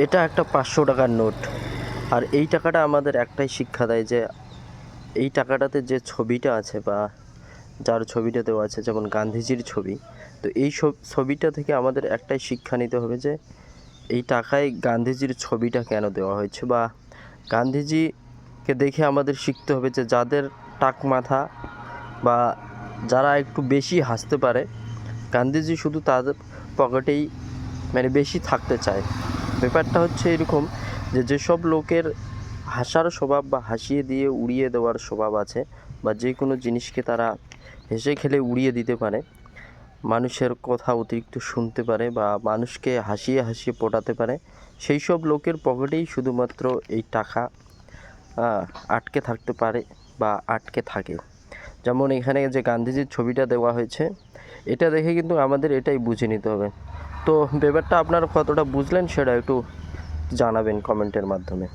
এটা একটা 500 টাকার নোট। আর এই টাকাটা আমাদের একটাই শিক্ষা দেয় যে এই টাকাটাতে যে ছবিটা আছে বা যার ছবিটা দেওয়া আছে, যেমন গান্ধীজির ছবি, তো এই ছবিটা থেকে আমাদের একটাই শিক্ষা নিতে হবে যে এই টাকায় গান্ধীজির ছবিটা কেন দেওয়া হয়েছে, বা গান্ধীজিকে দেখে আমাদের শিখতে হবে যে যাদের টাক মাথা বা যারা একটু বেশি হাসতে পারে, গান্ধীজি শুধু তাদের পকেটেই মানে বেশি থাকতে চায়। ব্যাপারটা হচ্ছে এরকম যে যেসব লোকের হাসার স্বভাব বা হাসিয়ে দিয়ে উড়িয়ে দেওয়ার স্বভাব আছে, বা যে কোনো জিনিসকে তারা হেসে খেলে উড়িয়ে দিতে পারে, মানুষের কথা অতিরিক্ত শুনতে পারে বা মানুষকে হাসিয়ে হাসিয়ে পটাতে পারে, সেই সব লোকের পকেটেই শুধুমাত্র এই টাকা আটকে থাকতে পারে বা আটকে থাকে। যেমন এখানে যে গান্ধীজির ছবিটা দেওয়া হয়েছে, এটা দেখে কিন্তু আমাদের এটাই বুঝে নিতে হবে। তো ব্যাপারটা আপনারা কতটা বুঝলেন সেটা একটু জানাবেন কমেন্টের মাধ্যমে।